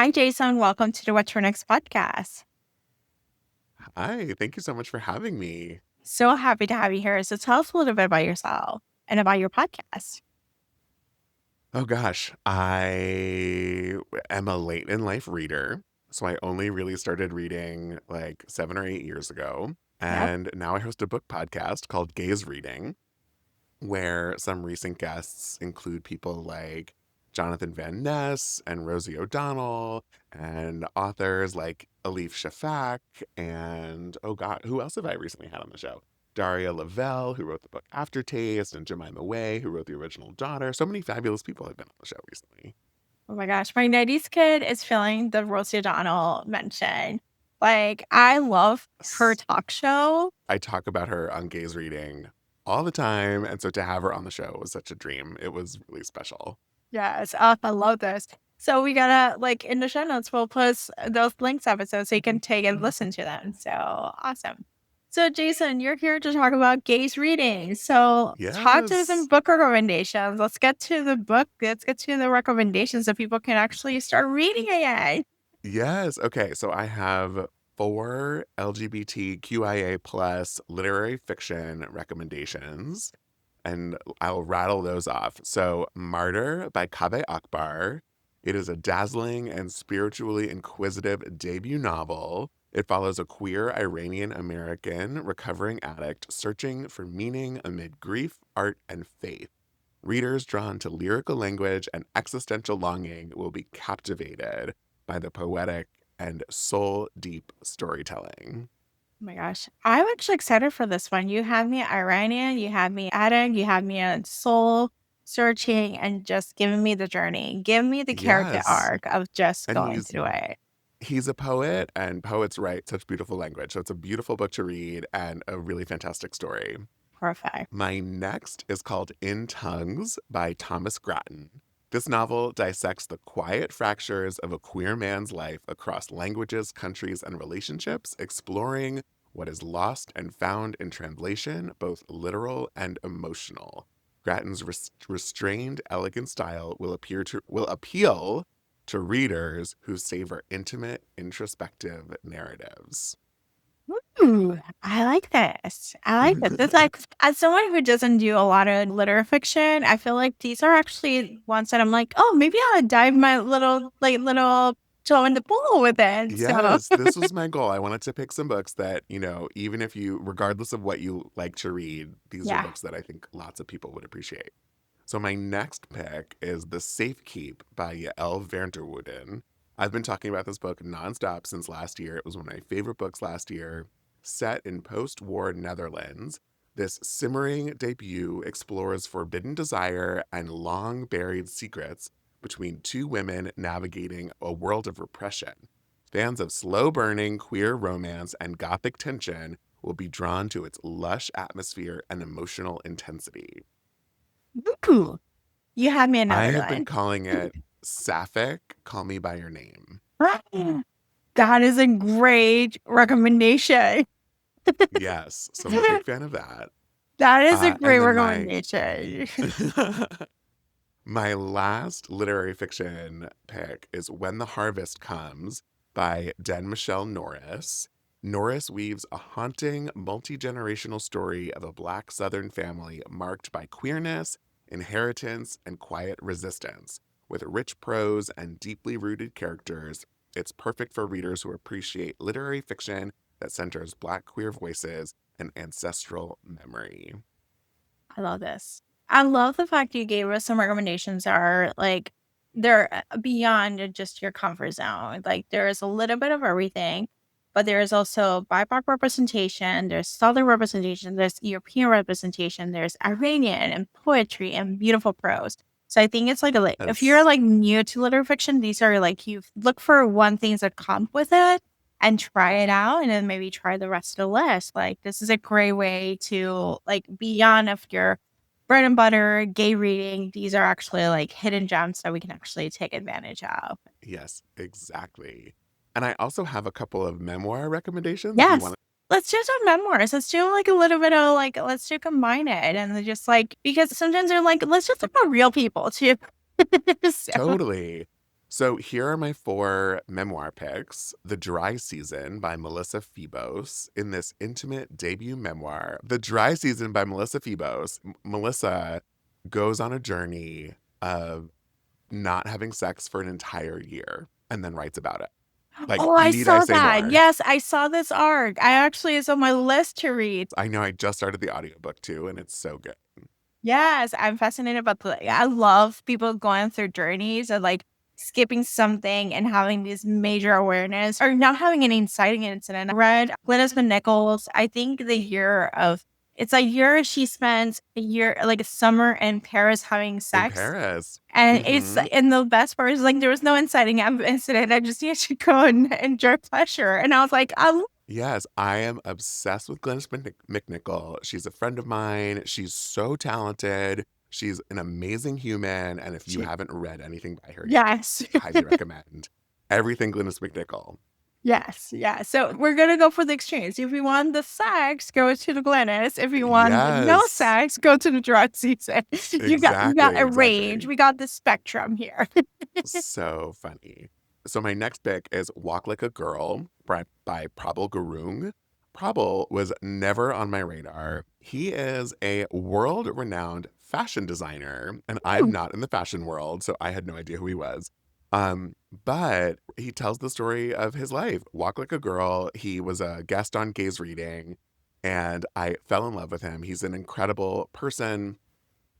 Hi, Jason. Welcome to the What's Your Next podcast. Hi, thank you so much for having me. So happy to have you here. So tell us a little bit about yourself and about your podcast. Oh gosh, I am a late in life reader. So I only really started reading like 7 or 8 years ago. Yep. And now I host a book podcast called Gaze Reading, where some recent guests include people like Jonathan Van Ness and Rosie O'Donnell, and authors like Alif Shafak, and oh God, who else have I recently had on the show? Daria Lavelle, who wrote the book Aftertaste, and Jemima Way, who wrote The Original Daughter. So many fabulous people have been on the show recently. Oh my gosh. My 90s kid is feeling the Rosie O'Donnell mention. Like, I love her Yes. talk show. I talk about her on Gaze Reading all the time, and so to have her on the show was such a dream. It was really special. Yes. I love this. So we gotta, like, in the show notes, we'll post those links episodes so you can take and listen to them. So awesome. So, Jason, you're here to talk about gaze reading. So, talk to some Yes. book recommendations. Let's get to the book. Let's get to the recommendations so people can actually start reading again. Yes. Okay. So I have four LGBTQIA plus literary fiction recommendations, and I'll rattle those off. So Martyr by Kaveh Akbar. It is a dazzling and spiritually inquisitive debut novel. It follows a queer Iranian American recovering addict searching for meaning amid grief, art, and faith. Readers drawn to lyrical language and existential longing will be captivated by the poetic and soul deep storytelling. Oh my gosh. I'm actually excited for this one. You have me Iranian, you have me addict, you have me in soul searching and just giving me the journey. Give me the character Yes. arc of just And going he's through it. he's a poet, and poets write such beautiful language. So it's a beautiful book to read and a really fantastic story. Perfect. My next is called In Tongues by Thomas Grattan. This novel dissects the quiet fractures of a queer man's life across languages, countries, and relationships, exploring what is lost and found in translation, both literal and emotional. Grattan's restrained, elegant style will appeal to readers who savor intimate, introspective narratives. Ooh, I like this. I like this. It's like, as someone who doesn't do a lot of literary fiction, I feel like these are actually ones that I'm like, oh, maybe I'll dive my little toe in the pool with it. So, Yes, this was my goal. I wanted to pick some books that, even if you, regardless of what you like to read, these are yeah. books that I think lots of people would appreciate. So my next pick is The Safe Keep by Yael Vanderwooden. I've been talking about this book nonstop since last year. It was one of my favorite books last year. Set in post-war Netherlands, this simmering debut explores forbidden desire and long-buried secrets between two women navigating a world of repression. Fans of slow-burning queer romance and gothic tension will be drawn to its lush atmosphere and emotional intensity. Ooh, you have me I another have been one. calling it Sapphic, Call Me By Your Name. That is a great recommendation. Yes, so I'm a big fan of that. That is a And great then recommendation. my last literary fiction pick is When the Harvest Comes by Den Michelle Norris. Norris weaves a haunting, multi generational story of a Black Southern family marked by queerness, inheritance, and quiet resistance. With rich prose and deeply rooted characters, it's perfect for readers who appreciate literary fiction that centers Black queer voices and ancestral memory. I love this. I love the fact you gave us some recommendations that are like they're beyond just your comfort zone. Like there is a little bit of everything, but there is also BIPOC representation, there's Southern representation, there's European representation, there's Iranian and poetry and beautiful prose. So I think it's like if you're Yes, like new to literary fiction, these are like you look for one thing that come with it and try it out and then maybe try the rest of the list. Like this is a great way to like beyond of your bread and butter, gay reading. These are actually like hidden gems that we can actually take advantage of. yes, exactly. And I also have a couple of memoir recommendations if you Yes. want. Let's do some memoirs. Let's do like a little bit of like let's do combine it and then just like because sometimes they're like, let's just talk about real people too. So Totally. So here are my four memoir picks. The Dry Season by Melissa Phoebos. In this intimate debut memoir, The Dry Season by Melissa Phoebos, Melissa goes on a journey of not having sex for an entire year and then writes about it. Like, Oh, I need I saw say that. more? Yes, I saw this arc. I actually is on my list to read. I know I just started the audiobook too, and it's so good. Yes, I'm fascinated about I love people going through journeys and like skipping something and having this major awareness or not having an inciting incident. I read Glennis Nichols, I think the year of it's a year she spent a year like a summer in Paris having In sex. Paris. And it's Hmm. and the best part is like there was no inciting incident. I just needed to go and enjoy pleasure. And I was like, I Yes, I am obsessed with Glennis McNichol. She's a friend of mine. She's so talented. She's an amazing human. And if you haven't read anything by her yet, yes. highly recommend everything Glennis McNichol. Yes, yeah. So we're gonna go for the extremes. If you want the sex, go to the Glennis. If you want the no Yes, sex, go to the drug season. You got exactly, a range. exactly. We got the spectrum here. So funny. So my next pick is Walk Like a Girl by Prabal Gurung. Prabal was never on my radar. He is a world-renowned fashion designer, and I'm not in the fashion world, so I had no idea who he was. But he tells the story of his life. Walk Like a Girl. He was a guest on Gaze Reading, and I fell in love with him. He's an incredible person.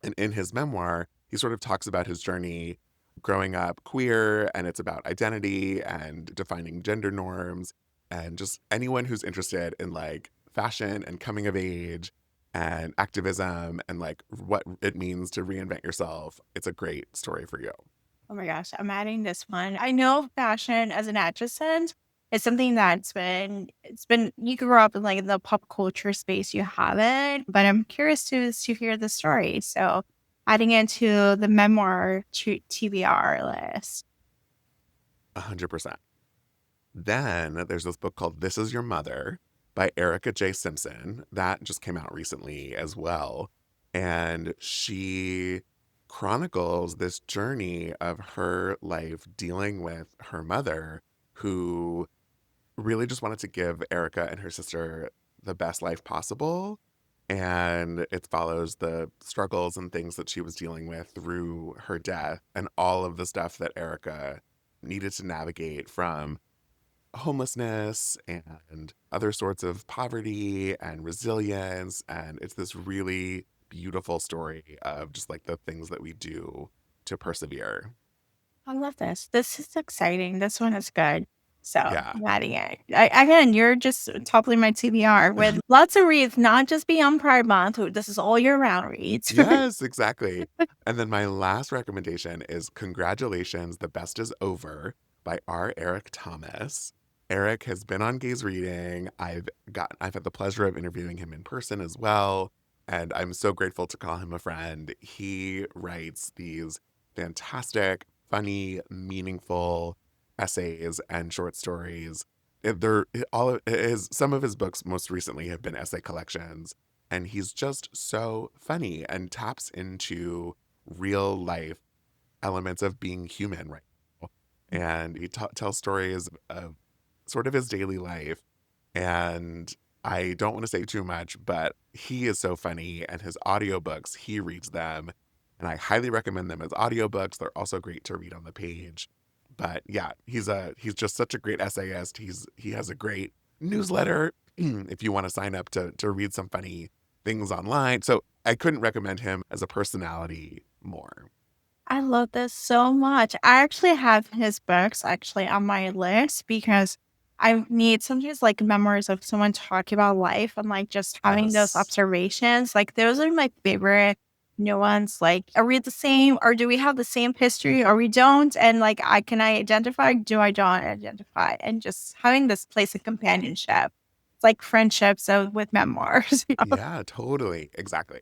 And in his memoir, he sort of talks about his journey growing up queer, and it's about identity and defining gender norms, and just anyone who's interested in like fashion and coming of age and activism and like what it means to reinvent yourself. It's a great story for you. Oh my gosh, I'm adding this one. I know fashion as an adjacent is something it's been you grew up in like the pop culture space, you haven't, but I'm curious to hear the story. So adding into the memoir to TBR list. 100%. Then there's this book called This Is Your Mother by Erica J. Simpson. That just came out recently as well. And she chronicles this journey of her life dealing with her mother, who really just wanted to give Erica and her sister the best life possible. And it follows the struggles and things that she was dealing with through her death and all of the stuff that Erica needed to navigate from homelessness and other sorts of poverty and resilience. And it's this really beautiful story of just like the things that we do to persevere. I love this. This is exciting. This one is good. So Yeah. I'm adding it. Again, you're just toppling my TBR with lots of reads, not just beyond Pride Month. This is all year round reads. Yes, exactly. And then my last recommendation is Congratulations, The Best Is Over by R. Eric Thomas. Eric has been on Gaze Reading. I've had the pleasure of interviewing him in person as well. And I'm so grateful to call him a friend. He writes these fantastic, funny, meaningful essays and short stories. They're all of some of his books most recently have been essay collections, and he's just so funny and taps into real life elements of being human right now. And he tells stories of sort of his daily life. And I don't want to say too much, but he is so funny, and his audiobooks, he reads them. And I highly recommend them as audiobooks. They're also great to read on the page. But yeah, he's just such a great essayist. He has a great newsletter if you want to sign up to read some funny things online. So I couldn't recommend him as a personality more. I love this so much. I actually have his books actually on my list because I need sometimes like memoirs of someone talking about life and like just having those Yes. observations. Like those are my favorite new ones. Like, are we the same or do we have the same history or we don't? And like, I identify, do I don't identify? And just having this place of companionship. It's like friendships with memoirs. Yeah, totally. Exactly.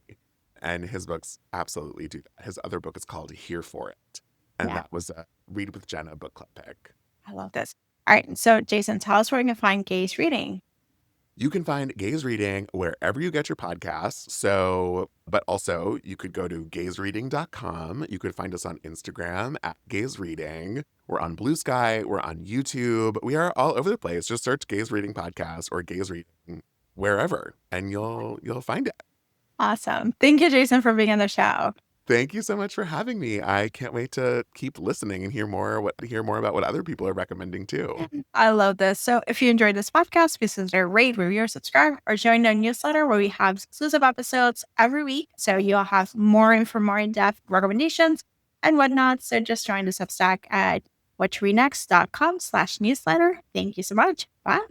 And his books absolutely do that. His other book is called Here for It. And Yeah, that was a Read with Jenna book club pick. I love this. All right. So, Jason, tell us where we can find Gaze reading. You can find Gaze Reading wherever you get your podcasts. So, but also you could go to gazereading.com. You could find us on Instagram at Gaze Reading. We're on Blue Sky. We're on YouTube. We are all over the place. Just search Gaze Reading Podcast or Gaze Reading wherever, and you'll find it. Awesome. Thank you, Jason, for being on the show. Thank you so much for having me. I can't wait to keep listening and hear more about what other people are recommending too. I love this. So if you enjoyed this podcast, please consider rate, review, or subscribe, or join our newsletter where we have exclusive episodes every week. So you'll have more in-depth recommendations and whatnot. So just join the Substack at whattoreadnext.com/newsletter. Thank you so much. Bye.